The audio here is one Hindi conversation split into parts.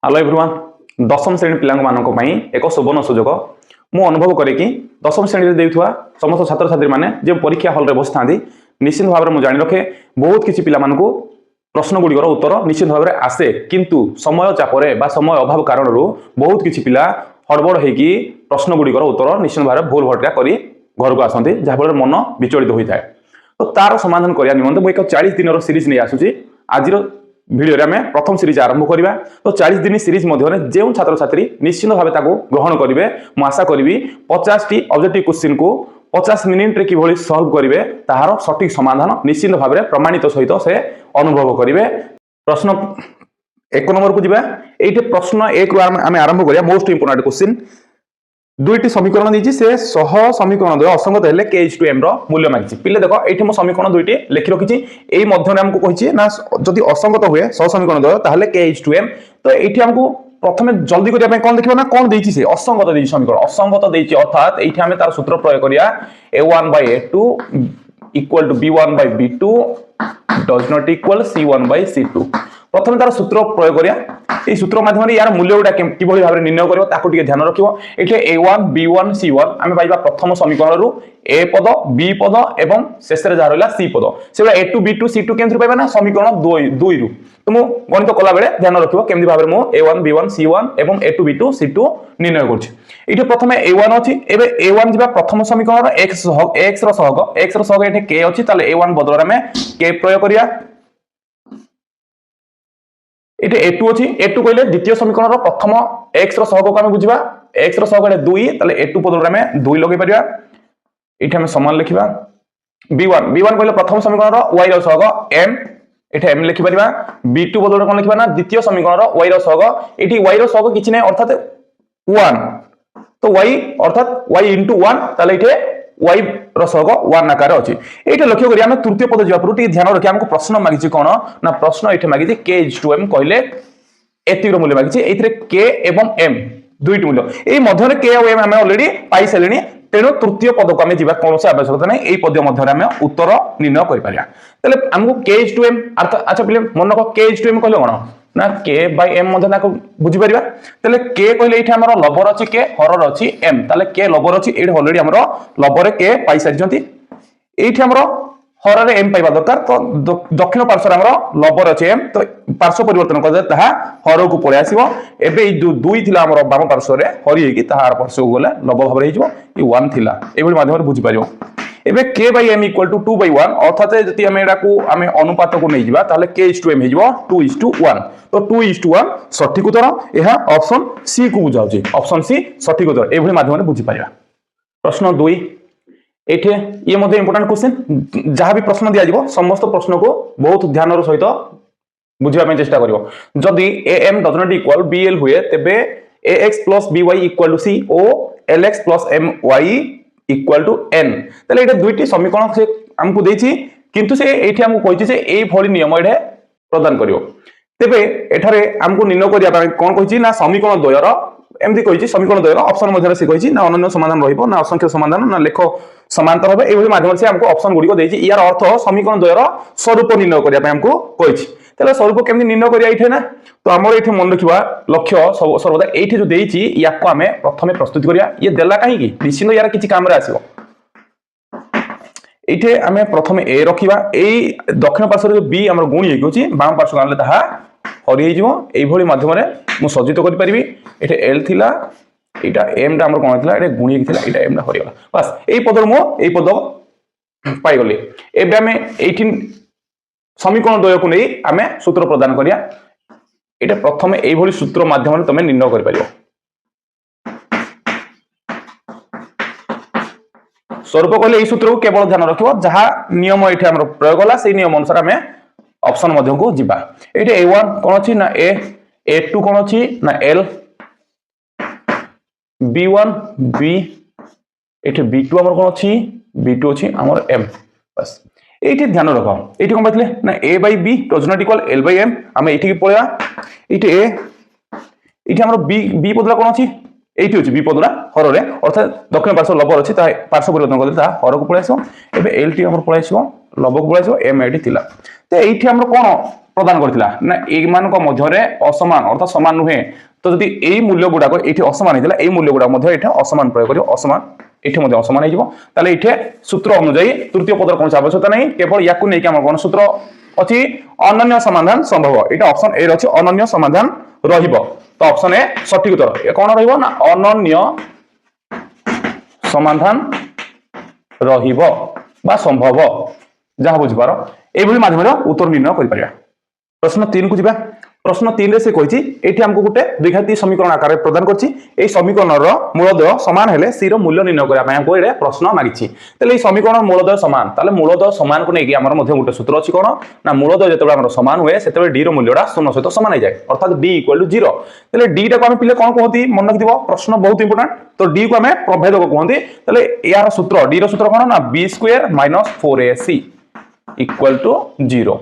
हेलो एवरीवन दशम श्रेणी पिला एक सुवर्ण सुजोग मु अनुभव करे कि दशम श्रेणी देउथुआ समस्त छात्र छात्री माने जे परीक्षा हॉल रे बस थांदी निश्चित भाव में जानि रखे बहुत किछि पिला मानकु प्रश्न गुड़िकर उत्तर निश्चित भाव में आसे किंतु समय चापरे बा समय अभाव कारण बहुत किछि पिला हड़बड़ होगी प्रश्न गुड़िकर उत्तर निश्चित भाव में भूल भटका करी घर को आसती जहाँफल मन विचलित होता है। तो तार समाधान करने निमंते मुझे 40 दिन सीरीज नहीं आसूची आज भिडियो आम प्रथम सीरीज आरंभ करवा। तो 40 दिन सीरीज मध्य जो छात्र छात्री निश्चित भाव ग्रहण करेंगे मुझे आशा करी 50 टी ऑब्जेक्टिव क्वेश्चन को 50 मिनिट कि सॉल्व करेंगे तार सठिक समाधान निश्चित भाव में प्रमाणित सहित से अनुभव करेंगे। प्रश्न 1 नंबर को जीवा ये प्रश्न 1 रु आम आरंभ करिया मोस्ट इंपोर्टेंट क्वेश्चन दुईटी समीकरण दी से सह समीकरण द्वय असंगत हेले kh2m रो मूल्य मागिछि पिले देखो एठी मो समीकरण दुईटी लिखि रखिछि एई मध्य हमको कहिछि ना जदि असंगत हुए सह समीकरण द्वय ताहले kh2m तो एठी हमको प्रथमे जल्दी करिया पे कोन देखिबा ना कोन देइछि से असंगत देइछि समीकरण असंगत देइछि अर्थात एठी हमें तार सूत्र प्रयोग करिया a1/a2 equal to b1/b2 does not equal c1/c2 प्रथम तार सूत्र प्रयोग करिया ए सूत्र माध्यम यार मूल्य गुडा किभली भाबरे निर्णय करबो ताको टिके ध्यान रखिबो एठे a1 b1 c1 आमे पाइबा प्रथम समीकरण रु a पद b पद एवं शेष रे जा रहला c पद सेबा a2 b2 c2 केमथि पाइबा ना समीकरण 2 रु तो मु गणित कला बेले ध्यान रखिबो केमथि भाबरे मु a1 b1 c1 एवं a2 b2 c2 निर्णय करछि। एठे प्रथमे a1 अछि एबे a1 जिबा प्रथम समीकरण x रो सहग एठे k अछि ताले a1 बदल रे k प्रयोग करिया इटे a2 अछि a2 कहले द्वितीय समीकरण रो प्रथम x रो सहग को हम बुझिबा x रो सहग 2 ताले a2 बदल रे हम 2 लगे परिबा इटे हम समान लिखिबा b1 कहले प्रथम समीकरण रो y रो सहग m इटे m लिखि परिबा b2 बदल रे कोन लिखिबा ना द्वितीय समीकरण रो y रो सहग इटी y रो सहग किछि नै अर्थात 1 तो y अर्थात y * 1 ताले इटे y रो सहग 1 आकार अछि। एटा लक्ष्य करी हम तृतीय पद जिवा पर टिके ध्यान रखि हमको प्रश्न मागिछि कोन ना प्रश्न एठे मागिछि kh2m कहले एति रो मूल्य मागिछि एथिरे k एवं m दुईटी मूल्य ए मध्य रे k और m हम ऑलरेडी पाई सलेनी तेनो तृतीय पद को हम जिवा कोनोसे आवश्यकता नै एई पद मध्य रे हम उत्तर निर्णय करि परिया तले हमको kh2m अर्थ अच्छा पिले मन को kh2m कहले कोन ना k/m मध्य ना बुझि परिबा तले k कहले एठी हमर लबर अछि k हरर अछि m तले k लबर अछि एठी ऑलरेडी हमर लबर k पाई सरिजंती एठी हमर हरर m पाइबा दरकार तो दक्षिण पार्श्व हमर लबर अछि m तो पार्श्व परिवर्तन कर दे ताहा हर को पळे आसीबो एबे ई दुई थिला हमर बाम पार्श्व रे हरि हेकी ताहा पार्श्व को गले लब भाबर हेजिबो ई 1 थिला एबे माध्यम रे बुझि परिबो एबे k/m = 2/1 अर्थात जति हम एडा को हम अनुपात को नै जिबा ताले kh2m हेजिबो 2:1 तो 2:1 सठिक उत्तर एहा ऑप्शन सी को बुझाउची ऑप्शन सी सठिक उत्तर एभली माध्यम रे बुझि परिबा। प्रश्न 2 एठे ये मध्ये इंपोर्टेंट क्वेश्चन जहां भी प्रश्न दिया जिवो समस्त प्रश्न को बहुत ध्यान रो सहित बुझिबा में चेष्टा करिवो जदी am does not equal bl हुए तेबे ax + by = c O lx + my = n तले एटा दुईटी समीकरण से हमकु देछि किंतु से एठी हमकु कहिछि जे एई भली नियम एठे प्रदान करिवो तेबे एठारे हमकु निर्णय करिया पय कोन कहिछि ना समीकरण द्वयर एमदी कहिछि समीकरण द्वयर ऑप्शन मध्ये से कहिछि ना अनन्य समाधान रहिबो ना असंख्य समाधान ना लेख समांतर होबे एभली माध्यम से हमको ऑप्शन गुडी को देछि यार अर्थ समीकरण द्वयर स्वरूप निर्णय करिया पय हमकु कहिछि तले स्वरूप केमदी निर्णय करिया इठे ना तो हमर इठे मन रखिबा लक्ष्य सर्वदा एठी जो देछि याको हमें प्रथमे प्रस्तुत करिया ये देला काहे कि निश्चित यार किछि काम रे आसीबो एठे हमें प्रथमे ए रखिबा एई दक्षिण पार्श्व जो b हमर गुणी हेकि होछि बाम पार्श्व गानले ताहा हरि हे जिवो एई भली माध्यम रे मु सज्जित करि परिबी एठे l थिला एटा m टा हमर कोन थिला एठे गुणी थिला एटा m टा हरि गला बस एई पद मु एई पद पाई गले एबे हमें 18 समीकरण द्वय को नै हमें सूत्र प्रदान करिया एटा प्रथमे एई भली सूत्र माध्यम रे तमे निर्णय करि परिबो स्वरूप कहले एई सूत्र को केवल ध्यान रखिबो जहा नियम एठी हमर प्रयोग होला सेई नियम अनुसार हमें ऑप्शन मध्यम को जिबा एठी a1 कोन अछि ना a a2 कोन अछि ना l b1 b एठी b2 हमर कोन अछि b2 अछि हमर m बस एठी ध्यान रखो एठी कोन बतले ना a/b does not equal l/m हम एठी के पळया एठी a एठी हमर b बदला कोन अछि एठी अछि b पदरा हर रे अर्थात दक्षिण पार्श्व लबर अछि ता पार्श्व परिवर्तन करले ता हर को पळाइसो एबे l टी हमर पळाइसो लब को पळाइसो m एठी थिला ते एठी हमर कोन प्रदान करथिला ना एमान को मध्यरे असमान अर्थात समान नुहे तो जदि एई मूल्य गुडा को एठी असमान हेतिला एई मूल्य गुडा मध्य एठी असमान प्रयोग करियो असमान एठी मध्य असमान हे जिवो ताले एठी सूत्र अनुसार तृतीय पदर कोन आवश्यकता नहीं केवल याकु नै कि हमर कोन सूत्र अछि अनन्य समाधान संभव एटा ऑप्शन ए अछि अनन्य समाधान रहिबो तो ऑप्शन ए सठिक उत्तर ए कोन रहिबो ना अनन्य समाधान रहिबो बा संभव जहाँ बुझ पार एभली माध्यम उत्तर निर्णय कर पारिया प्रश्न 3 को जिबा प्रश्न 3 रे से कहिछि एठी हमको गुटे द्विघाती समीकरण आकार प्रदान करछि एई समीकरण रो मूलद्वय समान हेले सी रो मूल्य निर्णय करिया पय हमको एडे प्रश्न मागिछि तले एई समीकरण मूलद्वय समान ताले मूलद्वय समान को नेकी हमर मध्ये गुटे सूत्र अछि कोन ना मूलद्वय जेतेबे हमर समान हुए सेतेबे d रो मूल्यडा 0 सहित समान हो जाय अर्थात d = 0 तले d टा को हम पिले कोन कहती मन रखिदिबो प्रश्न बहुत इंपोर्टेंट तो d को हमें प्रभेदक कहंती तले यार सूत्र d रो सूत्र कोन ना b² - 4ac = 0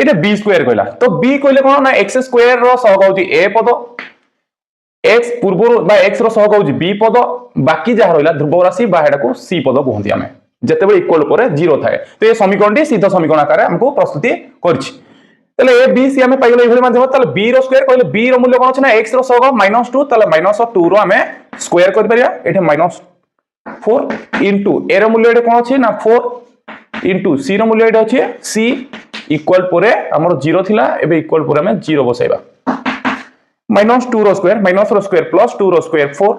एटा b स्क्वायर कहला तो b कहले कोन ना x स्क्वायर रो सहग होची a पद x पूर्व बा x रो सहग होची b पद बाकी जा रहला ध्रुव राशि बा हेडा को c पद कहंती हमें जेतेबे इक्वल परे 0 थाए तो ये समीकरणटी सीधा समीकरण आकार हमको प्रस्तुति करछि तले a b c हमें पाइले एभली माध्यम तले b रो स्क्वायर कहले b रो मूल्य कोन अछि ना x रो सहग -2 तले -2 रो हमें स्क्वायर कर परिया एठे -4 इनटू a रो मूल्य एठे कोन अछि ना 4 इनटू c रो मूल्य एठे अछि c इक्वल परे हमर 0 थिला एबे इक्वल परे हम 0 बसाइबा -2 रो स्क्वायर प्लस 2 रो स्क्वायर 4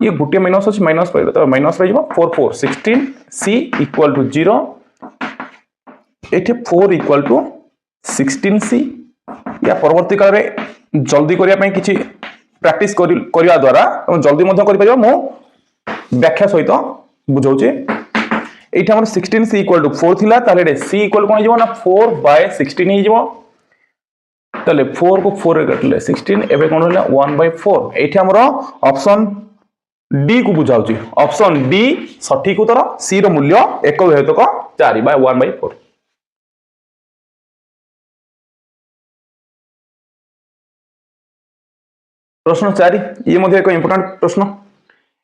ये गुटे माइनस अछि माइनस पहिले तो माइनस रहिबो 4 4 16 c इक्वल टू 0 एठे 4 इक्वल टू 16 c या परवर्ती काल रे जल्दी करिया पय किछि प्रैक्टिस करिया द्वारा हम जल्दी मध्य करि परिबो मो व्याख्या सहित बुझौचे एठी हमर 16 c इक्वल टू 4 थिला ताले c इक्वल कोन हिजो ना 4/16 हिजो ताले 4 को 4 रे कटले 16 एबे कोन होला 1/4 एठी हमर ऑप्शन डी को बुझाउची ऑप्शन डी सठिक उत्तर सी रो मूल्य 1/4 प्रश्न 4 ये मध्ये एक इंपोर्टेंट प्रश्न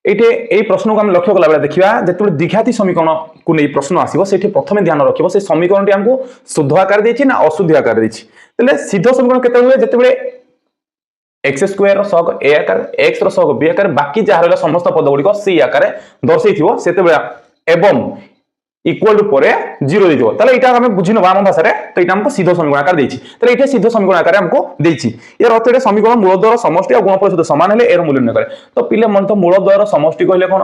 एटे ए प्रश्न को हम लक्ष्य कला बेला देखिबा जेतबे द्विघाती समीकरण को नै प्रश्न आसीबो सेठी प्रथमे ध्यान रखिबो से समीकरणटी हमको शुद्ध आकार देछि ना अशुद्ध आकार देछि तले सीधा समीकरण केते हुए जेतबे x² रो सहग a आकार x रो सहग b आकार बाकी जा रहला समस्त पद गुडी को c आकार दर्शैथिबो सेतेबे एवं इक्वल टू परे 0 देजो तले एटा हमें बुझिनो बाम भाषा रे तो एटा हमको सीधा समीकरण आकार देछि तले एटा सीधा समीकरण आकार हमको देछि यार अर्थ एटा समीकरण मूलद्वय समष्टि और गुणफल सहित समान हेले एर मूल्य निर्णय करे तो पिले मन तो मूलद्वय समष्टि कहले कोन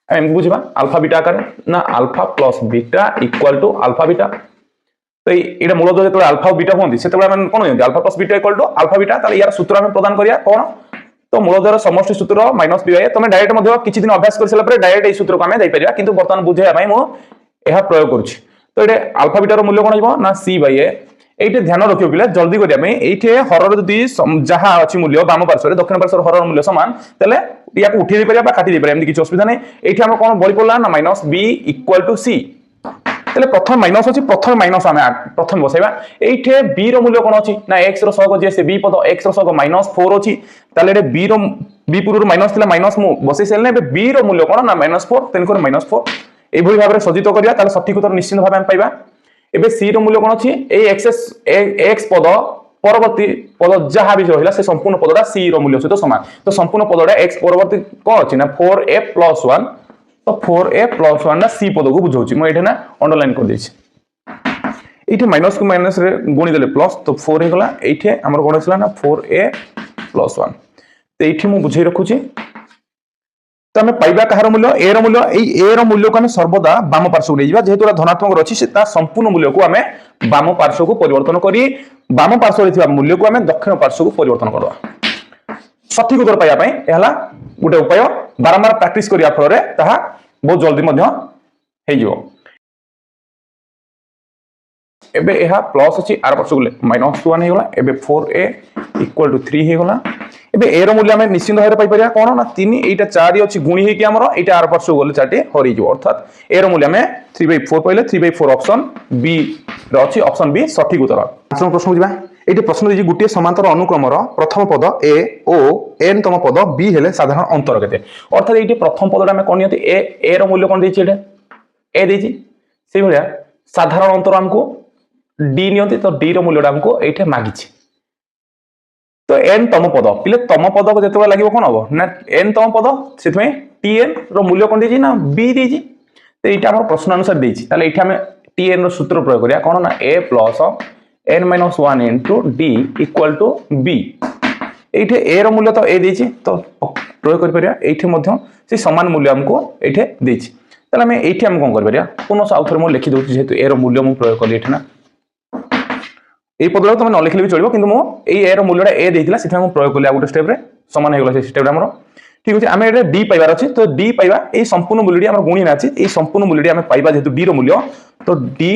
हम बुझिबा अल्फा बीटा आकार ना alpha plus beta equal to alpha beta तो एटा मूलद्वय जेतबे अल्फा और बीटा होंदी सेतबे हम कोन होंदी alpha plus beta equal to alpha beta तले यार सूत्र हम प्रदान करिया कोन तो मूलद्वय समष्टि सूत्र माइनस बी तमे डायरेक्ट मध्ये किछि दिन अभ्यास कर सला परे डायरेक्ट ए सूत्र को हम जाई परिया किंतु वर्तमान बुझेया भाई मो एहा प्रयोग करूछि तो एटे अल्फा बीटा रो मूल्य कोन हिबो ना c बाय a एटे ध्यान रखियो पिला जल्दी करिया में एठे हरर जदी जहा अछि मूल्य वाम पार्श्व रे दक्षिण पार्श्व हरर मूल्य समान तले या को उठी दे परिया बा काटी दे परिया एमदी किछ असुविधा नै एठे हम कोन बळी पडला ना -b = c तले प्रथम माइनस अछि प्रथम माइनस हम प्रथम बसाइबा एठे b रो मूल्य कोन अछि ना x रो सहग जे से b पद x रो सहग -4 अछि तले एटे b रो b पूर्व माइनस थिला माइनस मु बसै सेल नै b रो मूल्य कोन ना -4 तेन को -4 एभली भाबरे सजित करिया ताले सठिक उत्तर निश्चित भाबे हम पाइबा एबे सी रो मूल्य कोन अछि ए x पद परवर्ती पद जहा भी रहिला से संपूर्ण पदडा सी रो मूल्य सहित समान तो संपूर्ण पदडा x परवर्ती को अछि ना 4a + 1 तो 4a + 1 ना सी पद को बुझौछि म एठे ना अंडरलाइन कर देछि एठे माइनस को माइनस रे गुणी देले प्लस तो 4 हे गला एठे हमर कोन आछला ना 4a + 1 तो एठे म बुझै रखुछि तो हमें पाइबा कहार मूल्य ए रो मूल्य ए रो मूल्य को हमें सर्वदा वाम पार्श्व ले जिबा जेहेतु धनात्मक रछि सेता संपूर्ण मूल्य को हमें वाम पार्श्व को परिवर्तन करी वाम पार्श्व रे थिबा मूल्य को हमें दक्षिण पार्श्व को परिवर्तन करबा सठिक उत्तर पाइबा पई एहला गुटे उपाय बारंबार प्रैक्टिस करिया फल रे ताहा बहुत जल्दी मध्य हे जिवो एबे एहा प्लस अछि आर पार्श्व को -1 हे गला एबे 4a = 3 हे गला एबे ए रो मूल्य हमें निश्चित भाबरे पाइ परिया कोन ना 3 एटा 4 अछि गुणी हे कि हमरो एटा आर पार्श्व गले 4 हरि जो अर्थात ए रो मूल्य हमें 3/4 पहिले 3/4 ऑप्शन बी रो अछि ऑप्शन बी सठिक उत्तर आसन प्रश्न जिबा एटी प्रश्न दिजि गुटिए समांतर अनुक्रम रो प्रथम पद a o n तम पद b हेले साधारण अंतर केते अर्थात एटी प्रथम पदटा हमें कोन नियति a रो मूल्य कोन देछि एटा a देछि सेहि भलिया साधारण अंतर हमको डी नियंती तो डी रो मूल्यटा हमको एठे मागिछि तो एन तम पद पिले तम पद को जेते लागि कोन हबो ना एन तम पद सेतमे टीएन रो मूल्य कोन देछि ना बी देछि तो एटा हमर प्रश्न अनुसार देछि ताले एठा हम टीएन रो सूत्र प्रयोग करिया कोन ना a plus n minus 1 into d equal to b एठे a रो मूल्य तो a देछि तो प्रयोग कर परिया एठे मध्य से समान मूल्य हमको एठे देछि ताले हम एठे हम कोन कर परिया पुनः आउथर मो लिखि दोछि जेतु a रो मूल्य मु प्रयोग करली एठे ना এই পদটা তুমি ন লিখলে বি চলিব কিন্তু মো এই এর মূল্যটা এ দেইতিলা সেটা আমি প্রয়োগ করলি আউট স্টেপ রে সমান হই গলা সেই স্টেপটা हमरो ঠিক আছে আমি এটা ডি পাইবার আছে তো ডি পাইবা এই সম্পূর্ণ মূল্যটি আমার গুণি না আছে এই সম্পূর্ণ মূল্যটি আমি পাইবা যেহেতু ডি র মূল্য তো ডি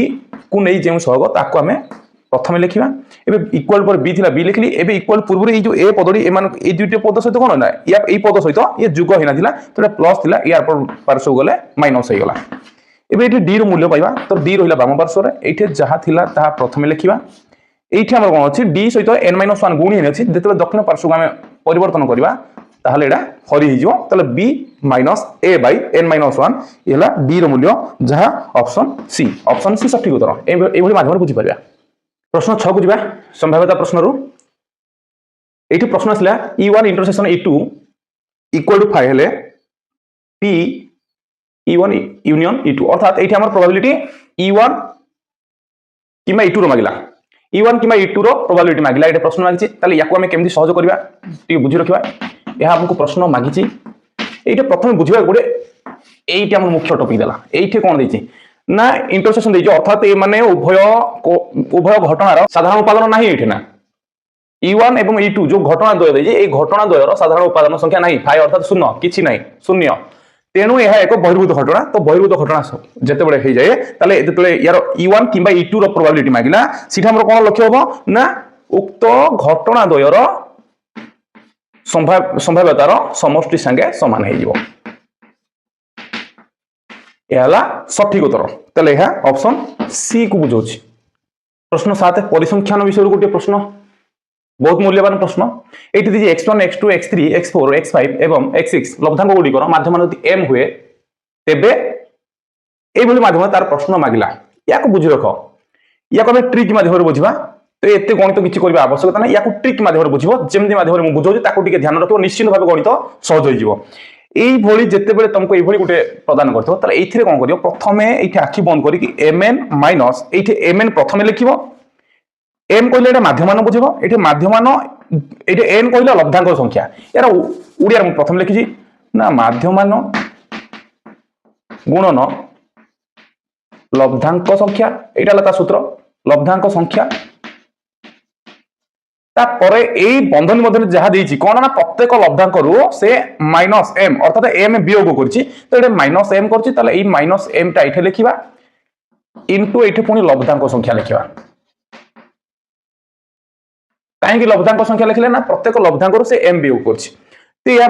কু নেই যে সহগ তাকু আমি প্রথমে লিখিবা এবে ইকুয়াল পর বি থিলা বি লিখলি এবে ইকুয়াল পূর্বরে এই যে এ পদটি এ মানে এই দুইটি পদ সহিত কোন না ইয়া এই পদ সহিত ইয়ে যুগ হইনা দিলা তো এটা প্লাস দিলা ইয়ার পর পার্শ্ব গলে মাইনাস হই গলা এবে এটি ডি র মূল্য পাইবা তো ডি রহিলা বাম পার্শ্বরে এইটে যাহা থিলা তাহা প্রথমে লিখিবা এইটি আমার কোন আছে ডি সহিত n - 1 গুণ হেনে আছে যেতবে দক্ষিণ পার্শ্বকে আমি পরিবর্তন করিবা তাহলে এটা হরি হইজো তাহলে b - a / n - 1 এলা d র মূল্য যাহা অপশন সি সঠিক উত্তর এই ভলি মাধ্যমে বুঝি পারিবা প্রশ্ন 6 কু দিবা সম্ভাব্যতা প্রশ্নরু এইটি প্রশ্ন আসলা e1 intersection e2 equal to 5 হলে p e1 ইউনিয়ন e2 অর্থাৎ এইটি আমার প্রবাবিলিটি e1 কিংবা e2 র মাগিলা e1 কিংবা e2 रो प्रोबेबिलिटी मागिला एटा प्रश्न मागिछि ताले याको हमें केमदी सहज करबा टी बुझि रखिबा या हमको प्रश्न मागिछि एटा प्रथम बुझिबा गुडे एटा हमर मुख्य टॉपिक देला एठी कोन दैछि ना इंटरसेक्शन दैछि अर्थात ए माने उभय घटनार साधारण उपादान नाही एठी ना e1 एवं e2 जो घटना द्वय दैछि ए घटना द्वयर साधारण उपादान संख्या नाही फाइ अर्थात शून्य किछि नाही शून्य तेणु यह एक बहिर्भूत घटना तो बहिर्भूत घटना जते बडे हे जाय ताले एतले यार e1 किंबा e2 रो प्रोबेबिलिटी मागिला सिठा हमर कोन लक्ष्य होबो ना उक्त घटना द्वयर संभाव्यतार समष्टि संगे समान हे जिवो एला सठिक उत्तर ताले यह ऑप्शन सी को बुझौछि प्रश्न 7 परिसंख्यान विषय गोटे प्रश्न बहुत मूल्यवान प्रश्न एटी दिजी x1 x2 x3 x4 x5 एवं x6 लब्धांक गुड़िकर माध्यम यदि m हुए तेबे ए भली माध्यम तार प्रश्न मागिला याको बुझि रख याको हम ट्रिक माध्यम बुझिबा तो एते गणित किछि करबा आवश्यकता नै याको ट्रिक माध्यम बुझिबो जेमदि माध्यम मु बुझौछि ताको टिके ध्यान रखिबो निश्चित भाबे गणित सहज होई जिवो एई भली जेते बेले तुमको एई भली गुटे प्रदान करथो ताले एथिरे कोन करियो प्रथमे एठी आखि बंद करी कि mn माइनस एठी mn प्रथमे लिखिबो m कहले एटा माध्यमान बुझिबो एठी माध्यमान एठी n कहले लब्धांक संख्या यार उडिया हम प्रथम लिखिछि ना माध्यमान गुणन लब्धांक संख्या एटा लता सूत्र लब्धांक संख्या ता परे एई बंधन मध्य जहा देछि कोन ना प्रत्येक लब्धांक रु से माइनस m अर्थात m वियोग करछि तो एटा माइनस m करछि ताले एई माइनस m टा एठे लिखिबा इनटू एठे पुनी लब्धांक संख्या लिखिबा काहे कि लब्धांक संख्या लिखले ना प्रत्येक लब्धांक से m वियोग करछि तो या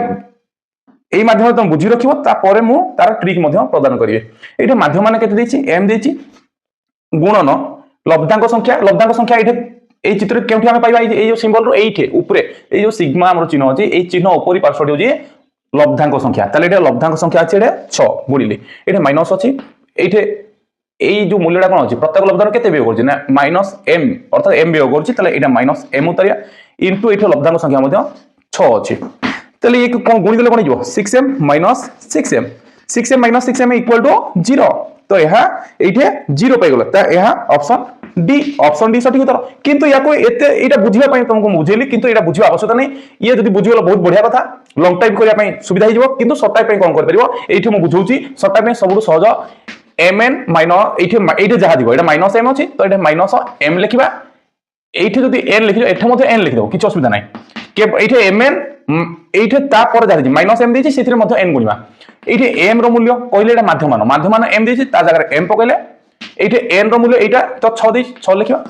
एई माध्यम तुम बुझि रखिबो ता परे मु तार ट्रिक मध्य प्रदान करिवे एठे माध्यम माने केते देछि m देछि गुणन लब्धांक संख्या एठे ए चित्र केउठी हम पाइबा ए जो सिंबल रो एठे ऊपरे ए जो सिग्मा हमर चिन्ह अछि ए चिन्ह ऊपरी पार्श्वटी होजे लब्धांक संख्या ताले एठे लब्धांक संख्या अछि एठे 6 गुणिले एठे माइनस अछि एठे এই যে মূল্যটা কোন আছে প্রত্যেক লব্ধাঙ্ক কেতে বিয়োগ করছি না মাইনাস m অর্থাৎ m বিয়োগ করছি তাহলে এটা মাইনাস m উতারিয়া ইনটু এটা লব্ধাঙ্ক সংখ্যা মধ্যে 6 আছে তাহলে এই কোন গুণি দিলে কোন হইব 6m minus 6m 6m minus 6m equal to 0 তো এহা এইটে 0 পাই গলা তা এহা অপশন ডি সঠিক উত্তর কিন্তু ইয়াকো এতে এটা বুঝিবা পাই তোমাকে বুঝেলি কিন্তু এটা বুঝিবা আবশ্যকতা নাই ইয়ে যদি বুঝিগলা বহুত বঢ়িয়া কথা লং টাইম করিয়া পাই সুবিধা হই যাব কিন্তু শর্ট টাইম পাই কোন করি পারিবো এইঠে মু বুঝাউছি শর্ট টাইম सबुठु सहज mn माइनस एठे जहा दिबो एटा माइनस m अछि तो एटा माइनस m लिखिबा एठे जदी n लिखिबो एठे मध्ये n लिखि दबो किछ असुविधा नै के एठे mn एठे ता पर जहा दिछि माइनस m दिछि सेथिरे मध्ये n गुणिबा एठे m रो मूल्य कहले एटा माध्यमान m दिछि ता जगह m पकइले एठे n रो मूल्य एटा तो 6 दिछि 6 लिखिबा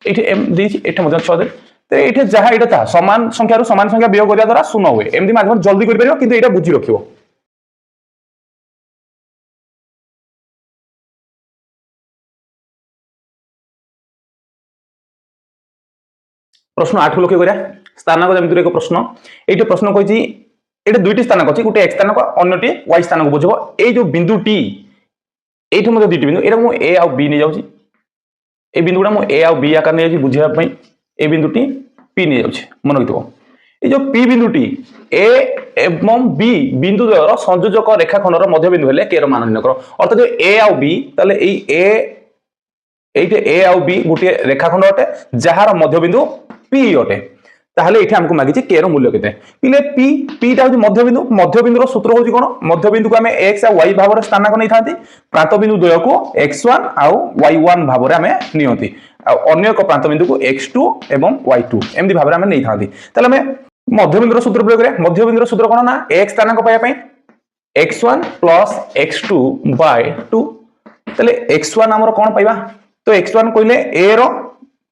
एठे m दिछि एठे मध्ये 6 दे तो एठे जहा एटा ता समान संख्या रो समान संख्या वियोग करिया द्वारा शून्य होय एमदी माध्यम जल्दी करि परियो किंतु एटा बुझि रखिबो प्रश्न 8 को लक्ष्य करिया स्थानक जमितिर एक प्रश्न एठी प्रश्न कहिछि एठी दुईटी स्थानक अछि गुटे x स्थानक अन्यटी y स्थानक बुझबो ए जो बिंदु टी एठी मध्ये दुईटी बिंदु एटा मु a आ b नै जाउछि ए बिंदुटा मु ए आ बी आकार नहीं बुझाइबा पई ए बिंदुटी पी नहीं जाउछि मन रखिथो ए जो पी बिंदुटी ए एवं बी बिंदु द्वयर संयोजक रेखाखंडर मध्य बिंदु हेले के र मान निर्णय करो अर्थात जो ए आ बी ताले ए आ बी गोटे रेखाखंड अटे जहार मध्य बिंदु पी अटे ताहले एठी हमको मागिछि के रो मूल्य केते पिले पी टा मध्य बिंदु रो सूत्र होछि कोन मध्य बिंदु को हमें x आ y भाव रे स्थानांक नै थांती प्रांत बिंदु द्वय को x1 आ y1 भाव रे हमें नियंती आ अन्य एक प्रांत बिंदु को x2 एवं y2 एमदी भाव रे हमें नै थांती ताले हमें मध्य बिंदु रो सूत्र प्रयोग करिया मध्य बिंदु रो सूत्र कोन ना x स्थानांक पाया पई x1 + x2 / 2 ताले x1 हमर कोन पाइबा तो x1 कहले a रो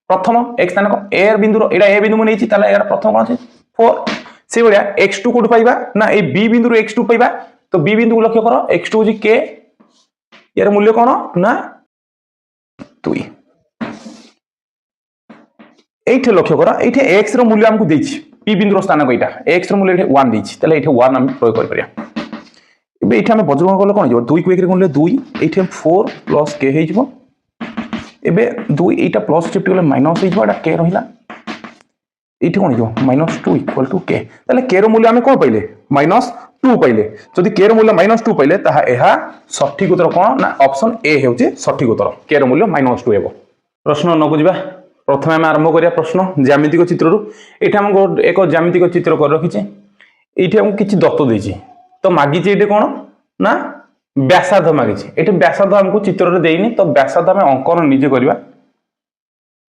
प्रथम x स्थानक a बिंदु एटा a बिंदु मु नेछि ताले एरा प्रथम कोन अछि 4 से बढिया x2 कोड पाइबा ना ए b बिंदु x2 पाइबा तो b बिंदु को लक्ष्य करो x2 जी k यार मूल्य कोन ना 2 एठे लक्ष्य करो एठे x रो मूल्य हमकु देछि p बिंदु रो स्थानक एटा x रो मूल्य एठे 1 देछि ताले एठे 1 हम प्रयोग कर परिया एबे एठे हम बज्रगण करले कोन हो 2 को 1 रे गुणले 2 एठे 4 + k हे जिवो एबे 2 एटा प्लस चिप्ट गले माइनस हे जिवो के रहिला एठी कोन जिवो -2 = k ताले k रो मूल्य हमें कोन पाइले -2 पाइले जदि k रो मूल्य -2 पाइले ताहा एहा सठिक उत्तर कोन ना ऑप्शन ए हेउची सठिक उत्तर k रो मूल्य -2 हेबो प्रश्न न बुझिबा प्रथमे हम आरंभ करिया प्रश्न ज्यामितिक चित्र रु एठी हम एक ज्यामितिक चित्र कर रखिचे एठी हम किछि दत्त देछि तो मागिछि एठी कोन ना व्यासार्ध मागिछि एठी व्यासार्ध हमको चित्र रे देइनी तो व्यासार्ध हम अंकन निजे करिवा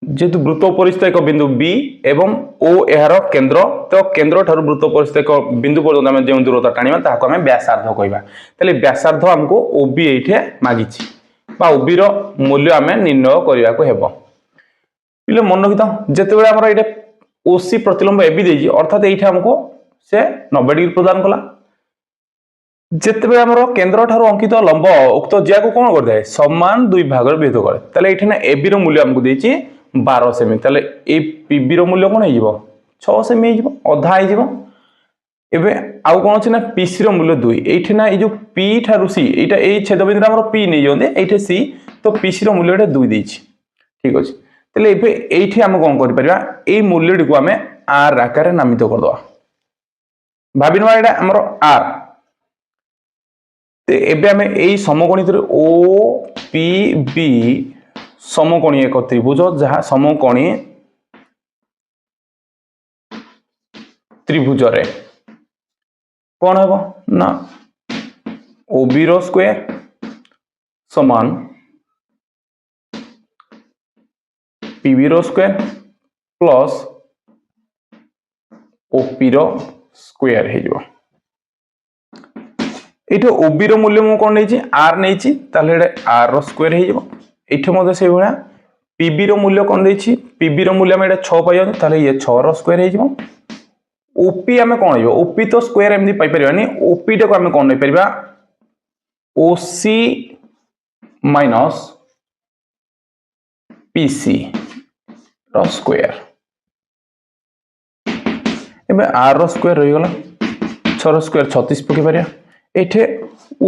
जेतु वृत्त परिस्थ एक बिंदु बी एवं ओ एहार केंद्र तो केंद्र ठार वृत्त परिस्थ एक बिंदु पर्यंत हम जे दूरता टाणीबा ताको हम व्यासार्ध कहबा तले व्यासार्ध हमको ओबी एठे मागिछि बा ओबी रो मूल्य हम निर्णय करिया को हेबो पिले मन रखिता जेते बेले हमर एठे ओसी प्रतिलंब एबी देछि अर्थात एठे हमको से 90 डिग्री प्रदान कला जेते बेले हमर केंद्र ठार अंकित लंब उक्त ज्या को कोन कर दे समान दुई भाग रे विभक्त करे तले एठे ना एबी रो मूल्य हमको देछि 12 सेमी तले ए पीबी रो मूल्य कोन हेजिवो 6 सेमी हेजिवो अधा हेजिवो एबे आउ कोन अछि ना पीसी रो मूल्य 2 एठे ना ए जो पी ठारु सी एटा ए छेद बिंदु हमर पी नै जोंदे एठे सी तो पीसी रो मूल्य 2 देछि ठीक अछि तले एबे एठी हम कोन करि परिबा ए मूल्य को हमें आर आकार रे नामित कर दवा भाबिनवा एटा हमर आर ते एबे हमें ए समकोणित रे ओ पी बी समकोणीय एक त्रिभुज जहाँ समकोणी त्रिभुज रे कौन है ना ओबी रो स्क्वायर समान पीबी रो स्क्वायर प्लस ओपी रो स्क्वायर हे जो एठे ओबी रो मूल्य मु कोन नेछि आर नेछि ताले एडे आर रो स्क्वायर हे जो एठे मधे से भला पीबी रो मूल्य कोन देछि पीबी रो मूल्य हम एटा 6 पाइयो ताले ये 6 रो स्क्वायर हे जिवो ओपी हमें कोन हेबो ओपी तो स्क्वायर एमदी पाइ परिबानी ओपी टा को हमें कोन नै परिबा ओसी माइनस पीसी रो स्क्वायर एबे आर रो स्क्वायर रहि गला 6 रो स्क्वायर 36 पके परिया एठे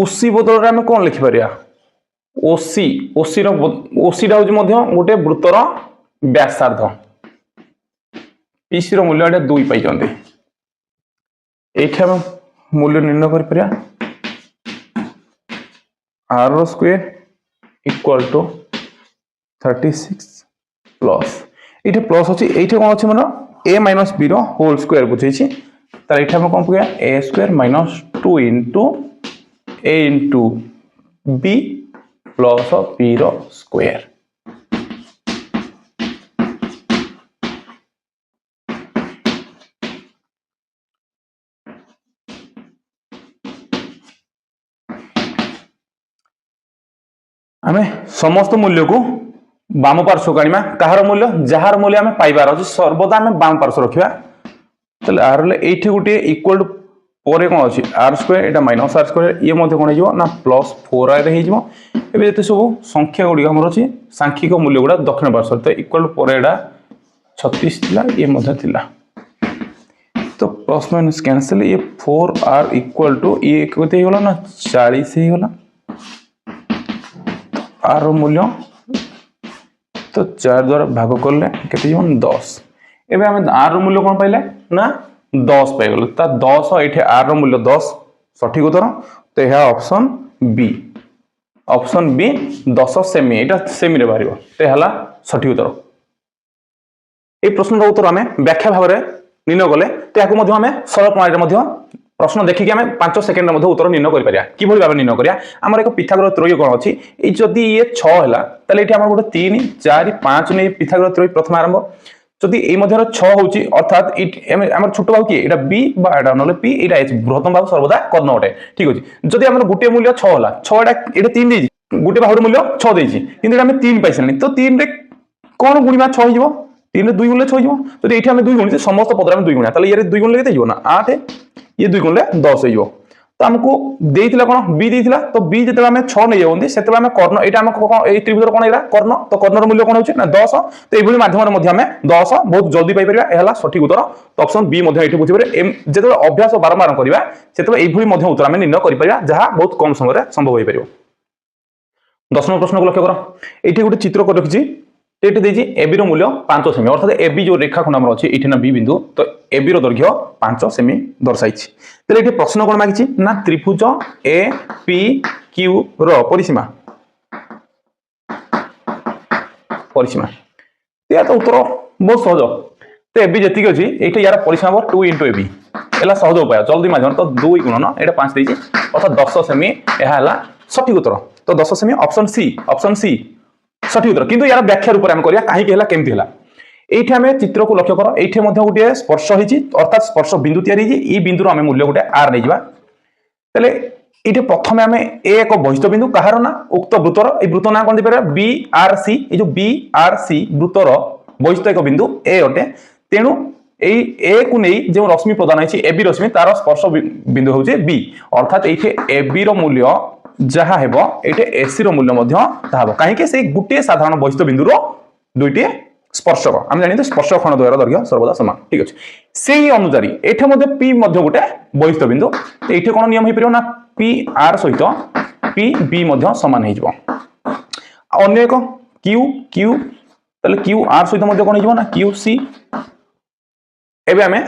ओसी बदल रे हमें कोन लिखि परिया ओसी ओसी रो ओसी टा होजी मध्य गोटे वृत्तर व्यासार्ध पीसी रो मूल्य 2 पाइ जंदे एठे हम मूल्य निर्णय कर परिया आर रो स्क्वायर इक्वल टू 36 प्लस एठे प्लस अछि एठे कोन अछि मन a - b रो होल स्क्वायर बुझै छी त एठे हम कोन पया a square - 2 into a into b plus p रो स्क्वायर आमे समस्त मूल्य को बाम पार्श्व कानिमा कहार मूल्य जहार मूल्य हमें पाइबार अछि सर्वदा हमें बाम पार्श्व रखिबा तले आर ले एठी गुटे इक्वल परे कोन अछि r स्क्वायर एटा माइनस r स्क्वायर ये मध्ये कोन हेजिवो ना प्लस 4r रे हेजिवो एबे जते सब संख्या गुडी हमर अछि सांख्यिक मूल्य गुडा दक्षिण पार्श्व त इक्वल परे एटा 36 थिला ये मध्ये थिला तो प्लस माइनस कैंसिल ये 4r इक्वल टू ये केते हे होला ना 40 हे होला r रो मूल्य तो 4 द्वारा भाग कले केते जीवन 10 एबे हम आर मूल्य कोन पाइले ना 10 पाइ गेल ता 10 एठे आर रो मूल्य 10 सठिक उत्तर तो यह ऑप्शन बी 10 सेमी एटा सेमी रे बारिबो ते हला सठिक उत्तर ए प्रश्न रो उत्तर हमें व्याख्या भाव रे निर्णय कले तो याकू मध्ये हमें सरल प्रणाली रे मध्ये प्रश्न देखि के हमें 5 सेकंड रे मध्ये उत्तर निर्णय करि परिया कि भली भाबे निर्णय करिया हमर एक पिथागोरस त्रयी कोन अछि ए जदी ये 6 हला तले एठी हमर गोटे 3 4 5 नै पिथागोरस त्रयी प्रथम आरंभ जदि ए मध्यर 6 होची अर्थात हमर छोट भाव की एटा बी बा एटा नले पी एटा एच बृहत्तम भाव सर्वदा कर्ण अटे ठीक अछि जदि हमर गुटे मूल्य 6 हला 6 एटा 3 देजी गुटे भावर मूल्य 6 देजी किंतु हम 3 पाइसनी तो 3 रे कोन गुणिमा 6 हिजो 3 रे 2 गुणले 6 हिजो जदि एठी हम 2 गुणिते समस्त पदर हम 2 गुणिया तले ये 2 गुणले केते हिजो ना 8 ये 2 गुणले 10 हिजो तो हमको देइथिला कोन बी देइथिला तो बी जेते हम 6 नै जावंदी सेते हम कर्ण एटा हम ए त्रिभुजर कोन एला कर्ण तो कर्णर मूल्य कोन होची ना 10 तो एभली माध्यम मध्ये हम 10 बहुत जल्दी पाइ परिबा एहला सठिक उत्तर तो ऑप्शन बी मध्ये एठी बुझिबरे जेते अभ्यास बारंबार करबा सेते एभली मध्ये उत्तर हम निर्णय करि परिबा जहा बहुत कम समय रे संभव होई परिबो 10 नंबर प्रश्न को लक्ष्य करो एठी गोटे चित्र को रखिछि एठी देछि एबी रो मूल्य 5 सेमी अर्थात एबी जो रेखाखंड हमर अछि एठी ना बी बिंदु तो एबी रो दैर्घ्य 5 सेमी दर्शाइछि तले एठी प्रश्न कोन मागिछि ना त्रिभुज ए पी क्यू रो परिसीमा या तो उत्तर बहुत सहज तो एबी जेतिक अछि एठी यार परिसीमा 2 * एबी एला सहज उपाय जल्दी माध्यम तो 2 गुणन एटा 5 देछि अर्थात 10 सेमी एहा हला सठिक उत्तर तो 10 सेमी ऑप्शन सी सठिक उत्तर किंतु यार व्याख्या रूप रे हम करिया काहे के हला केमति हला एठी हमें चित्र को लक्ष्य करो एठी मध्ये गुटे स्पर्श हिची अर्थात स्पर्श बिंदु तयारी हिची ई बिंदु रो हमें मूल्य गुटे आर नै जिबा तले एठी प्रथमे हमें ए एक बहिष्ठ बिंदु कहार ना उक्त वृत्तर ए वृत्त ना कोन दिबे बी आर सी ए जो बी आर सी वृत्तर बहिष्ठ एक बिंदु ए अटे तेनु ए ए को नै जे रश्मि प्रदान हिची ए बी रश्मि तार स्पर्श बिंदु होचे बी अर्थात एठी ए बी रो मूल्य जहा हेबो एटे एसी रो मूल्य मध्य ताहाबो काहे के से गुटे साधारण बहिष्ठ बिंदु रो दुईटे स्पर्शक हम जानि स्पर्शक खंड द्वयर दैर्घ्य सर्वदा समान ठीक अछि सेही अनुसार एठे मध्ये पी मध्ये गुटे बहिष्ठ बिंदु एठे कोन नियम हे परियो ना पी आर सहित पी बी मध्ये समान हे जिवो अन्य एक क्यू तले क्यू आर सहित मध्ये कोन हे जिवो ना क्यू सी एबे हमें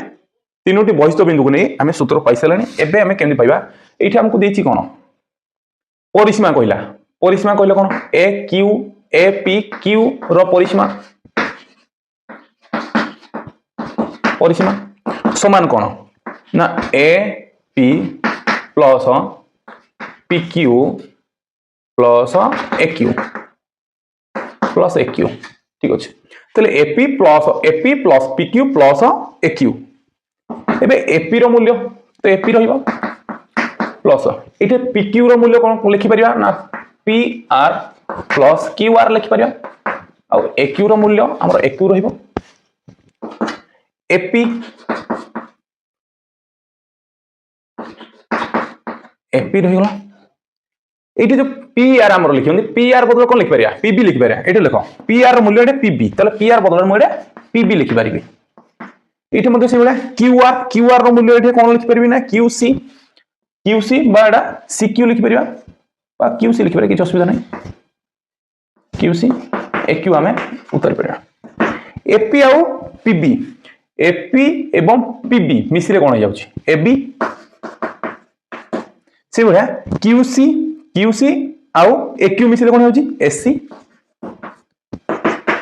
तीनोटी बहिष्ठ बिंदु को नै हमें सूत्र पाइसलानी एबे हमें केमि पाइबा एठे हमको देछि कोन परिसीमा कहले कोन ए Q A P Q rho परिसीमा समान कोन ना A P plus P Q plus A Q ठीक अछि तले A P plus P Q plus A Q एबे ए पी रो मूल्य तो ए पी रहिबो प्लस इटे पी क्यू रो मूल्य कोन लिखि परिबा ना P R plus Q R लिखि परिबा आ ए क्यू रो मूल्य हमर ए क्यू रहिबो एपी रहिगला एटी जो पी आर हमर लिखियोंदी पी आर बदल कोन लिखि परिया पीबी लिखि परिया एटे लिखो पी आर मूल्य एटे पीबी तले पी आर बदल मूल्य पीबी लिखि परिबे एटे मध्ये से बेला क्यू आर रो मूल्य एटे कोन लिखि परिबे ना क्यूसी बाडा सीक्यू लिखि परिबा बा क्यूसी लिखि परिबा किछ असुविधा नै क्यूसी एक्यू हमें उत्तर परिबा एपी आउ पीबी एपी एवं पीबी मिसिले कोन जाउची एबी से बढा क्यूसी आउ एक्यू मिसिले कोन जाउची एससी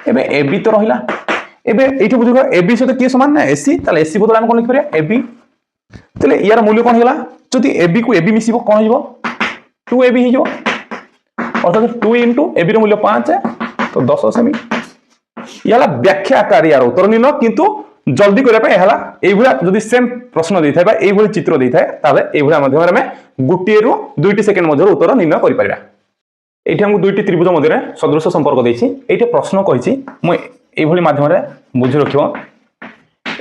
एबे एबी तो रहिला एबे एठी बुझो एबी सहित के समान ना एससी ताले एससी बदल हम कोन लिखि परिया एबी तले यार मूल्य कोन होला जदि एबी को एबी मिसिबो कोन हिजो 2ab हिजो अर्थात 2 * एबी रो मूल्य 5 तो 10 सेमी याला व्याख्या आकार यार उत्तर निनो किंतु जल्दी करे पे हला एई भला जदि सेम प्रश्न देई थाय बा एई भली चित्र देई थाय ताले एई भला माध्यम रे गुटिए रु 2 सेकंड मध्य उत्तर निर्णय करि परिबा एठी हमकु 2 त्रिभुज मध्य रे सदृश संपर्क देछि एठी प्रश्न कहिछि म एई भली माध्यम रे बुझि रखियो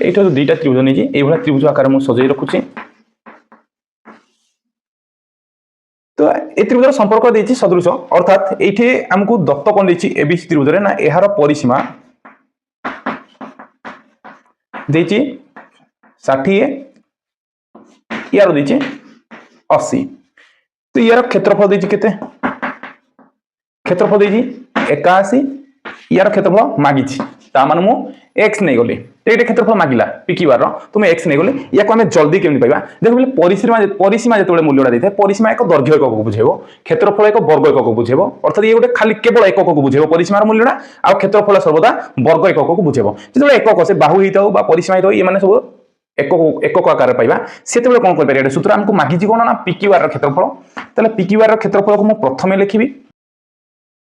एठी जो 2टा त्रिभुज नेछि एई भला त्रिभुज आकार म सजै रखुछि तो ए त्रिभुज संपर्क देछि सदृश अर्थात एठी हमकु दत्त कोन देछि एबीसी त्रिभुज रे ना एहार परिसीमा देछि 60 यार देछि 80 तो यार क्षेत्रफल देछि केते क्षेत्रफल देछि 81 यार क्षेत्रफल मागी ताने मु एक्स नहीं गली ये क्षेत्रफल मागिला पिकिवार तुम एक्स नहीं गली या आम जल्दी केमी पाइबा देख बोले परिसीमा जो मूल्यटा देता है परिसीमा एक दैर्घ्य एकक को बुझेब क्षेत्रफल एक वर्ग एकक को बुझेब अर्थात ये गोटे खाली केवल एकक को बुझेब परिसीमार मूल्यटा आ क्षेत्रफल सर्वदा वर्ग एकक को बुझेब जो एकक से बाहु होता हो परिसीमा होता ये सब एकक आकार पाइबा से कौन कर सूत्र आमको मागिची कौन ना पिकिवार क्षेत्रफल ताले पिकिवार क्षेत्रफल को प्रथम लिखी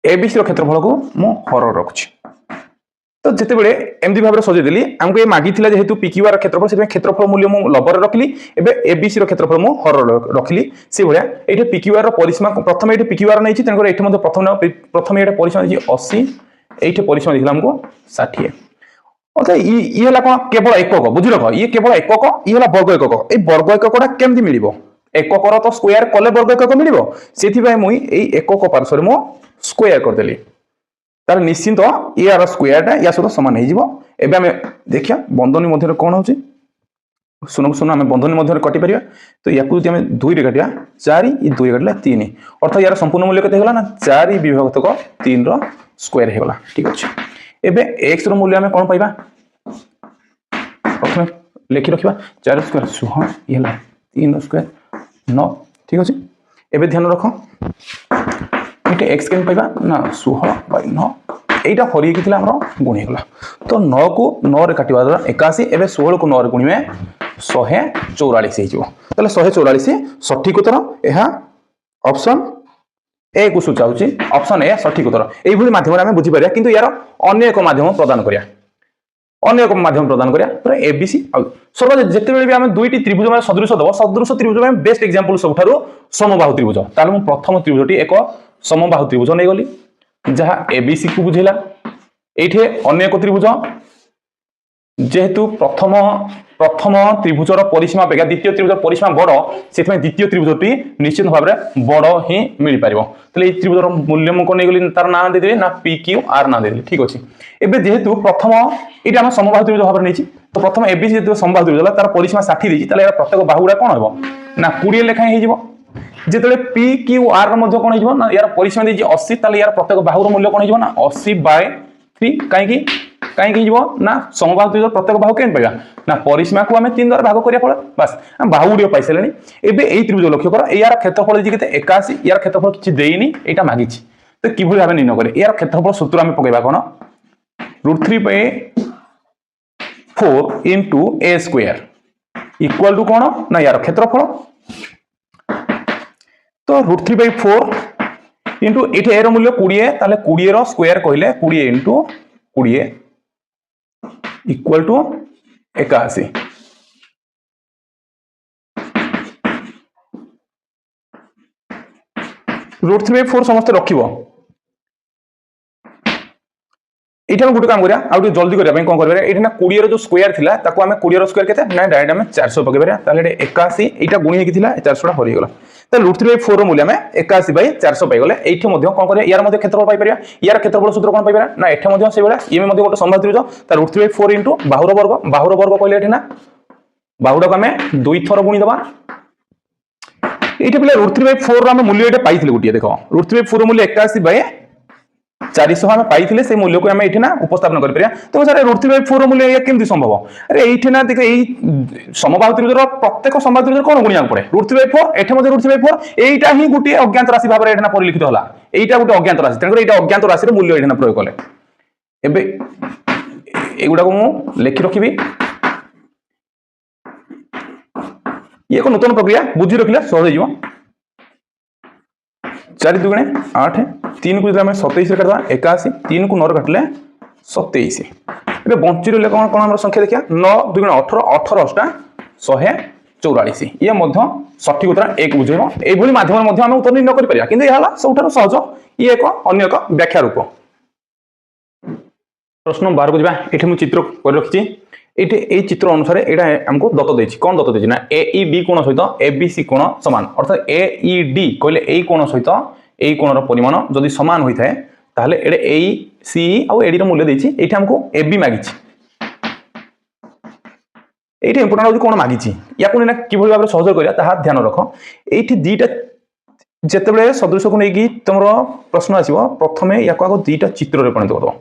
एबीसी क्षेत्रफल को मु हर रखुची तो जिते बड़े एमती भाव सजेदेली आमको ये मागी जेहेतु पिकिवार क्षेत्रफल से क्षेत्रफल मूल्य मु लबर रखली एवं एबीसी क्षेत्रफल मु हर रखली से भाया ये पिकिवार परिसीमा प्रथम ये पिकिवार नहीं तेणुकर ये प्रथम ये परिसीमा 80 ये परिसीमा देखा आमको 60 अच्छा ये कौन केवल एकक बुझ रख ये केवल एकक ये वर्ग एकक ये वर्ग एककटा केमती मिल एककर तो स्क्वायर कले वर्ग एकक मिल से मुझे एकक पार्श्व मु स्क्वायर करदेली तार निश्चिंत यार स्क्वायरटा या सहित सामान हो देखिया बंधनी मध्य कौन हो सुन सुन आम बंधनी मध्य कटिपर तो या दुई रे काटा 4 ये 2 काटिला 3 अर्थात यार संपूर्ण मूल्य के ना 4 विभक्तक 3 स्क्वायर होगा ठीक अच्छे एवं एक्स रूल्य आम कौन पाइबा प्रथम लिखि रखा 4 स्क्वायर 16 ये 3 स्क्वायर 9 ठीक अच्छे एवं ध्यान रख ये एक्स के पाइबा ना 16/9 यहीटा हरिकी गुणीगला तो 9 को 9 रे काटिबा द्वारा 81 एवं 16 को 9 रे गुणिमे 144 हो 144 सठिक उत्तर यह ऑप्शन ए को सूचाऊँ ऑप्शन ए सठिक उत्तर यही माध्यम आम बुझीपर कि यार अन्य एक माध्यम प्रदान करिया अन्य एक माध्यम प्रदान करिया एबीसी सर्व जिते भी आम दुईटी त्रिभुज में सदृश दब सदृश त्रिभुज में बेस्ट एग्जांपल सबुठारु समबाहु त्रिभुज ताले मु प्रथम त्रिभुजटी एक समबाहु त्रिभुज नहीं गली जहाँ एबीसी को बुझेला ये अन्य एक त्रिभुज जेहेतु प्रथम त्रिभुजर परिसीमा अपेक्षा द्वितीय त्रिभुज परिसीमा बड़ से द्वितीय त्रिभुजटी निश्चित भाव में बड़ ही मिल पार तो ये त्रिभुजर मूल्य मुझे नहीं गली तार ना देदेवी ना पी क्यू आर ना देदेली ठीक अच्छे एवं जेहेतु प्रथम ये आम समबाहु त्रिभुज भाव में नहीं तो प्रथम एबीसी जो समबाहु त्रिभुज तार परिसीमा 60 देती प्रत्येक बाहुड़ा कौन हम ना 20 लेखाएं हो जिते पी क्यू आर कौन हो ना यार परिसीमा दी 80 यार प्रत्येक बाहुर मूल्य कौन हो ना 80/3 कहीं ना समबाहु त्रिभुज प्रत्येक बाहु केन पाइबा ना परिसीमा को आम 3 द्वारा भाग करिया फल बस बाहु गुड़ी पाई सारे एबे एई त्रिभुज लक्ष्य कर यार क्षेत्रफल जी केते 81 यार क्षेत्रफल किछि देइनी एटा मागिछि तो किभଳି भाबे निर्णय करे यार क्षेत्रफल सूत्र आम पकेबा कोन √3/4 into a square equal to कोन ना यार क्षेत्रफल तो √3/4 इनटू एठी a रो मूल्य 20 ताले 20 रो स्क्वायर कहले 20 इनटू 20 इक्वल टू 81 √3/4 समस्त रखिबो एठी हम गुटे काम करिया आ जल्दी करिया कौन करिया एठी ना 20 रो जो स्क्वायर थिला ताको हम 20 रो स्क्वायर केते ना डायरेक्ट हम 400 पकेबरिया ताले 81 एटा गुणी हेकि थिला 400 टा हरि गेला तो √3/4 रो मूल्य में 81/400 पाई गले एठी मध्य कोन करिया यार मध्य क्षेत्रफल पाई परिया यार क्षेत्रफल सूत्र कोन पाई परिया ना एठी मध्य से बेला ये मध्य गोटे समबाहु त्रिभुज त √3/4 इनटू बाहुर वर्ग कहले एठी ना बाहुडा को हम 2 थर गुणी दबा एठी पिले √3/4 रो हम मूल्य एटा पाइथिले गुटिया देखो √3/4 मूल्य 81/400 हम पाइथिले से मूल्य को हम एठी ना उपस्थापन कर परिया तो सर √3/4 मूल्य ये केमती संभव अरे एठी ना देख एई समबाहु त्रिभुजर प्रत्येक समबाहु त्रिभुज कोन गुणिया पड़े √3/4 एठी मध्ये √3/4 एईटा ही गुटी अज्ञात राशि भाव रे एठी ना परिलिखित होला एईटा गुटी अज्ञात राशि तकर एईटा अज्ञात राशि रे मूल्य एठी ना प्रयोग कले एबे एगुडा को मु लेखि रखिबी ये एक नूतन प्रक्रिया बुझी रखिले सहज हो 4 × 2 = 8 3 को जब 27 रे काटवा 81 3 को 9 रे काटले 27 एबे बंची रहले कोन कोन हमर संख्या देखिया 9 2 × 18 18 टा 144 ये मध्य सठिक उत्तर एक बुझेबो एई भली माध्यम मध्य हम उत्तर निर्णय करि परिया किंतु यहाला सबठारो सहज ये एक अन्य एक व्याख्या रूप प्रश्न 12 को जिबा एठी मु चित्र कर रखिछि एठी ए चित्र अनुसार एटा हमको दत्त देछि कोन दत्त देछि ना AEB कोण सहित ABC कोण समान अर्थात AED कहले एई कोण सहित एई कोणर परिमाण जदि समान होई थाए ताहले एडे ACE आ AD रो मूल्य देछि एठी हमको AB मागिछि एठी इंपोर्टेंट होछि कोण मागिछि या कोन ना किभली भाबरे सहयोग करिया ताहा ध्यान रखो एठी दीटा जेतेबेले सदृश को नेकी तमरो प्रश्न आसीबो प्रथमे या को दीटा चित्र रे परिणत करदो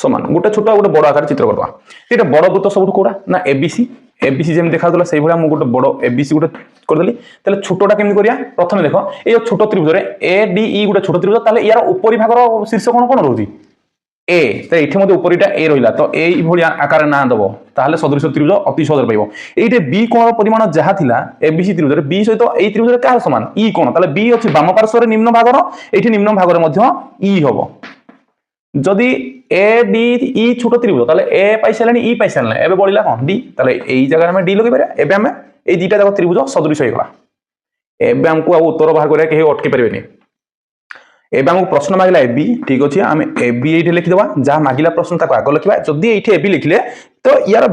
समान गोटे छोट गोटे बड़ आकार चित्र करवा ये बड़ वृत्त सब कौटा ना एबीसी एबीसी जमी देखा से मुझे गोटे बड़ एबीसी गोटे करदेली छोटा केमी करिया प्रथम देख ये छोट त्रिभुज ए डी ई गोटे छोट त्रिभुज यार उपरी भागर शीर्ष कोण कौन रोचे ए ये उपरीटा ए रहा तो यही आकार ना दब ताहले सदृश त्रिभुज अति सहज पाइब ये बी कोण परिमाण जहाँ थिला एबीसी त्रिभुज बी सहित ए त्रिभुज क्या सामान ई कोण ताहले बी अच्छी बाम पार्श्व निम्न भागर ये निम्न भागर ई हम जदि ए डी ई छोट त्रिभुज ताहले ए पाई सारे ई पाई सारे एबे बढ़ला कौन डी ताहले एई जगह में डी लगे पारे एबे हमें ए दुईटा जाक त्रिभुज सदृश होइगला एबे हमको आ उत्तर बाहर करिया केही अटके परिबेनी एबे हमको प्रश्न मागिला एबी ठीक अछि हम एबी एठी लिखि देबा जा मागिला प्रश्न ताको आगो लिखिबा जदि एठी एबी लिखले तो यार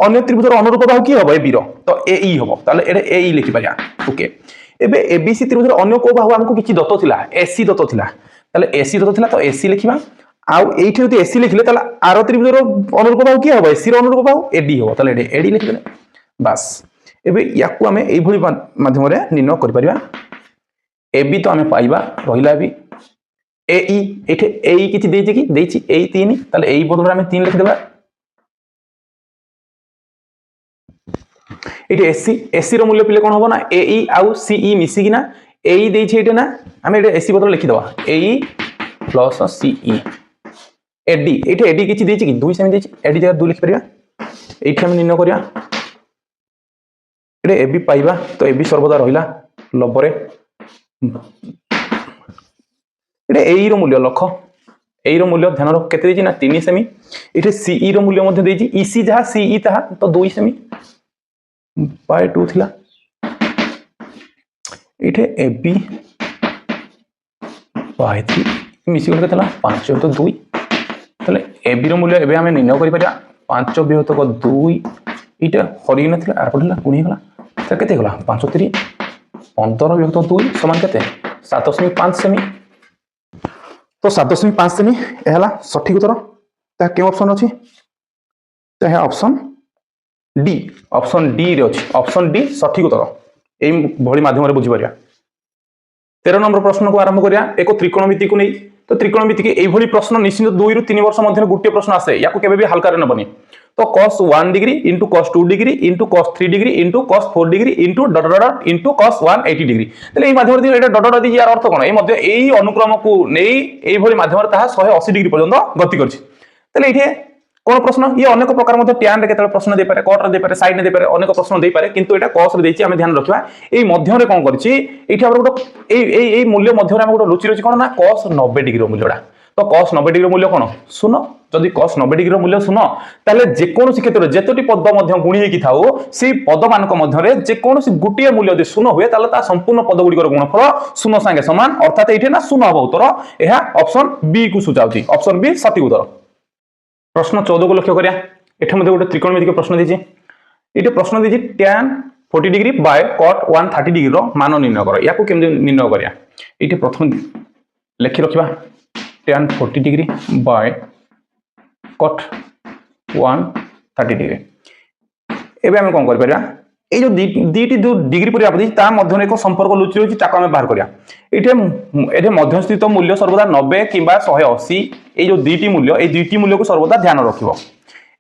अन्य त्रिभुजर अनुरूप बाहु की हबो एबी रो तो ए ई हबो ताहले एडे ए ई लिखि पारिया ओके एबे एबीसी त्रिभुजर अन्य को बाहु हमको किछि दत्त थिला एसी दत्त थिला ताहले एसी दत्त थिला तो एसी लिखिबा आउ एठी जदि एसी लिखले ताहले आरो त्रिभुजर अनुरूप बाहु की हबो एसी रो अनुरूप बाहु एडी हबो ताहले एडे एडी लिखि देले बस एबे याकू आमे एई भली माध्यम रे निर्णय करि परिबा एबी तो आमे पाइबा रहिला बी एई एठे एई किछि देछि कि देछि एई 3 ताले एई बदल आमे 3 लिखि देबा एठे एसी एसी रो मूल्य पिले कोन होबो ना एई आउ सीई मिसी कि ना एई देछि एठे ना आमे एठे एसी बदल लिखि देबा एई प्लस सीई एडी एठे एडी किछि देछि कि 2 सेमी देछि एडी जगह 2 लिखि परिबा एठे आमे निर्णय करिया एठे एबी पाइबा तो एबी सर्वदा रहिला लबरे एई रो मूल्य लख एई रो मूल्य ध्यान रख केते देछि ना 3 सेमी इथे सीई रो मूल्य मध्ये देछि ईसी जहा सीई तहा तो 2 सेमी बाय 2 थिला इथे एबी बाय 3 मिसी गले केतला 5 तो 2 तले एबी रो मूल्य एबे हमें निर्णय करि परिया 5 विभक्त 2 इटा हरि नथिला आर पडला गुणी गला त केते गला 5 3 15 विभक्त 2 समान केते 7.5 सेमी तो 7.5 सेमी एहला सठिक उत्तर ता के ऑप्शन अछि तो है ऑप्शन डी रे अछि ऑप्शन डी सठिक उत्तर एई भली माध्यम रे बुझि परिया 13 नंबर प्रश्न को आरंभ करिया एक त्रिकोणमिति को नै तो त्रिकोणमिति के एई भली प्रश्न निश्चित 2 रु 3 वर्ष मध्ये गुटे प्रश्न आसे याको केबे भी हल्का रे नबनी तो cos 1 degree into cos 2 degree into cos 3 degree into cos 4 degree into dot dot into cos 180 degree तले ए माध्यम रे एटा डॉट डॉट दी यार अर्थ कोन ए मध्ये एई अनुक्रम को नै एई भली माध्यम रे ताहा 180 डिग्री पर्यंत गति करछि तले एठे कोन प्रश्न ये अनेक प्रकार मध्ये ट्यान रे केतले प्रश्न दे पारे कट रे दे पारे साइड रे दे पारे अनेक प्रश्न दे पारे किंतु एटा cos रे देछि आमे ध्यान रखिबा एई मध्य रे कोन करछि एठी हमर गोटो एई मूल्य मध्य रे हम गोटो रुचि कोन ना cos 90 डिग्री रो मूल्यडा तो cos 90 डिग्री मूल्य कोन सुनो जदि cos 90 डिग्री मूल्य सुनो ताले जे कोनोसी क्षेत्र जेतोटी पद मध्य गुणी हेकि थाओ से पद मानक मध्य रे जे कोनोसी गुटिया मूल्य यदि शून्य हुए ताले ता संपूर्ण पद गुडी गुणफल शून्य संगे समान अर्थात एठी ना शून्य हबो उत्तर एहा ऑप्शन बी को सुचाउची ऑप्शन बी सठी उत्तर प्रश्न 14 को लक्ष्य करिया एठे मध्ये गोटे त्रिकोणमितिक प्रश्न दिछि एठी प्रश्न दिछि tan 40 degree by cot 130 degree रो मान निर्णय करो याको केम निर्णय करिया एठी प्रथम लेखि रखिबा tan 40 degree by cot 130 degree एबे हम कोन करि परिया ए जो दीटी जो डिग्री पर आपदि ता मध्य एक संपर्क लुचि रही ताको हम बाहर करिया एठे मध्यस्थित मूल्य सर्वदा 90 किंबा 180 ए जो दीटी मूल्य ए दीटी मूल्य को सर्वदा ध्यान रखिबो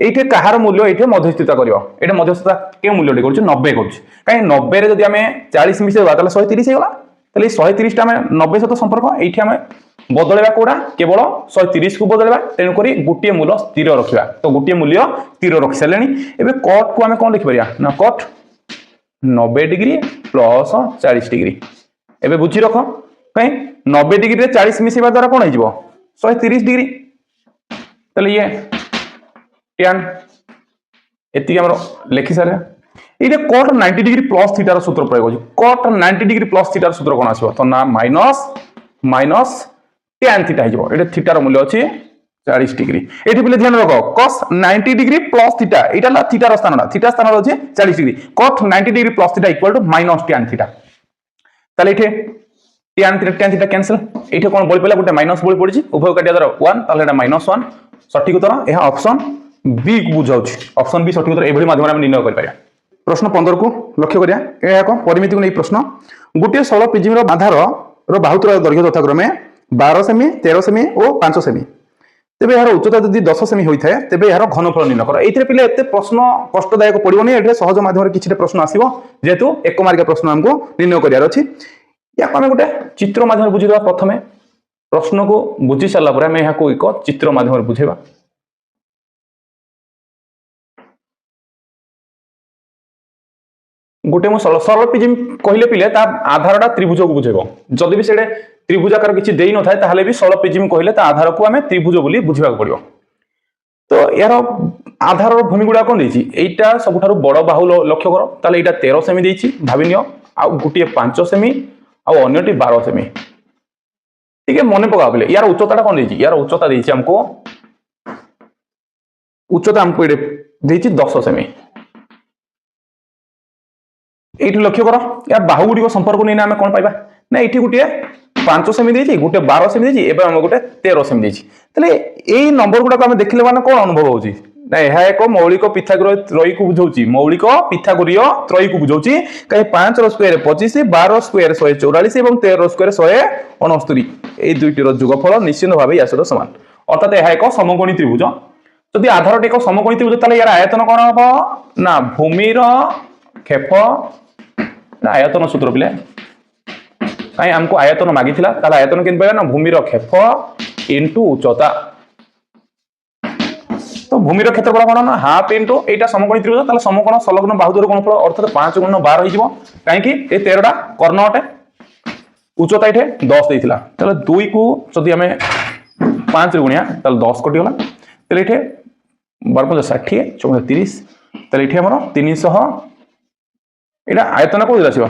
एठे कहार मूल्य एठे मध्यस्थित करियो एठे मध्यस्थित के मूल्य टे करछ 90 करछ काई 90 रे जदि हमें 40 मिसेबा ताले 130 हेगला ताले 130 टा हमें 90 सहित संपर्क एठी हमें बदलवा कोडा केवल 130 को बदलवा तेनु करी गुटिए मूल्य स्थिर रखिबा तो गुटिए मूल्य स्थिर रखि सलेनी एबे cot को हमें कोन लिखि परिया ना cot 90 डिग्री प्लस 40 डिग्री एबे बुझी रख कहीं 90 डिग्री रे 40 मिसेबा द्वारा कोन हिजबो 130 डिग्री तले ये tan एति हमर लेखि सारे इरे cot 90 degree plus theta rho सूत्र प्रयोग होछि cot 90 degree plus theta rho सूत्र कोन आसीबो तो ना माइनस tan थीटा हिजबो एटे थीटा रो मूल्य अछि 40 डिग्री एठी बिले ध्यान रखो cos 90 डिग्री प्लस थीटा एटा ला थीटा रो स्थान ना थीटा स्थान रो अछि 40 degree cot 90 degree plus theta equal to minus tan theta ताले एठी tan थीटा कैंसिल एठी कोन बोल पला गुटे माइनस बोल पड़िछि उभय काटिया द्वारा 1 ताले एटा -1 सठिक उत्तर एहा ऑप्शन बी को बुझाउछि ऑप्शन बी सठिक उत्तर एभली माध्यम हम निर्णय कर पारिया प्रश्न 15 को लक्ष्य करिया एहा को परिमिति को नै प्रश्न गुटे 16 प्रिज्म रो आधार रो बाहुतर दैर्घ्य यथाक्रमे 12 सेमी 13 सेमी और 5 सेमी तेबे यार उच्चता यदि 10 सेमी होइथाय तेबे यार घनफल निर्णय कर। एथिरे पिले एते प्रश्न कष्टदायक पड़िबोनी, एठे सहज माध्यम किछि प्रश्न आसीबो जेहेतु एक मार्किया प्रश्न हमको निर्णय करियार अछि। या आमे गोटे चित्र माध्यम बुझि देबा। प्रथमे प्रश्न को बुझि सारला परे आमे याको एक चित्र माध्यम बुझेबा। गोटे मो सरलप्रिज्म कहले पिले ता आधारटा त्रिभुज को बुझेबो। जदि भी सेडे त्रिभुजाकार किछि देई न थाय ताहाले भी सरलप्रिज्म कहले ता आधार को आमे त्रिभुज बोली बुझिबा पड़िबो। तो यार आधार भूमि गुडा कोन देछि, एटा सबठारु बड़ बाहु लक्ष्य कर। ताले एटा 13 सेमी देछि भाबिनियो, आ गुटिए 5 सेमी आ अन्यटी 12 सेमी। ठीक है, मने पका बोले यार उच्चताटा कोन देछि, यार उच्चता देछि हमको, उच्चता हमको एडे देछि 10 सेमी। एठी लक्ष्य कर या बाहु गुडी संपर्क नै आमे कोन पाइबा ना, एठी गुटिए 5 सेमी देछि, गुटे 12 सेमी देछि, एबे हम गुटे 13 सेमी देछि। तले एई नंबर गुडा को आमे देखिले माने कोन अनुभव होछि ना, एहा एक मौलिक पिथागोरीय त्रयी को बुझौछि, मौलिक पिथागोरीय त्रयी को बुझौछि। काहे 5 रो स्क्वायर 25, 12 स्क्वायर 144 एवं 13 रो स्क्वायर 169। एई दुइटी रो योगफल निश्चित भाबे यासर समान, अर्थात एहा एक समकोणी त्रिभुज। यदि आधार एक समकोणी त्रिभुज ताले यार आयतन कोन हबो ना, भूमि रो क्षेप ना आयतन सूत्र पिले काई हमको आयतन मागिथिला, ताले आयतन केन पाइबा ना, भूमि रो क्षेप इनटू उच्चता। तो भूमि रो क्षेत्रफल कोन ना हाफ इनटू एटा समकोणी त्रिभुज, ताले समकोण संलग्न बाहु द्वय गुणफल अर्थात 5 गुण 12 हो जिवो। काई कि ए 13 टा कर्ण अटे, उच्चता इठे 10 देइथिला, ताले 2 को जदि हमें 5 रे गुणिया ताले 10 कटि होला। ताले इठे 12 60 14 30, ताले इठे हमर 300 एटा आयतन को आसीबो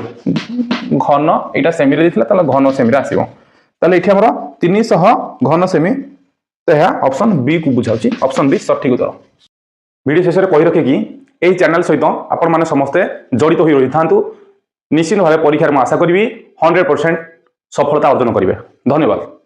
घन, एटा सेमी रे दिथिला ताले घन सेमी रे आसीबो। ताले इठे हमर 300 घन सेमी, तो यह ऑप्शन बी को बुझाउची, ऑप्शन बी सठिक उत्तर। वीडियो शेष में कहि रखे कि एई चैनल सहित आपण माने समस्ते जड़ित होई रहि थांतु, निश्चित भाबे परीक्षा में आशा करिवि 100% सफलता अर्जन करिवे। धन्यवाद।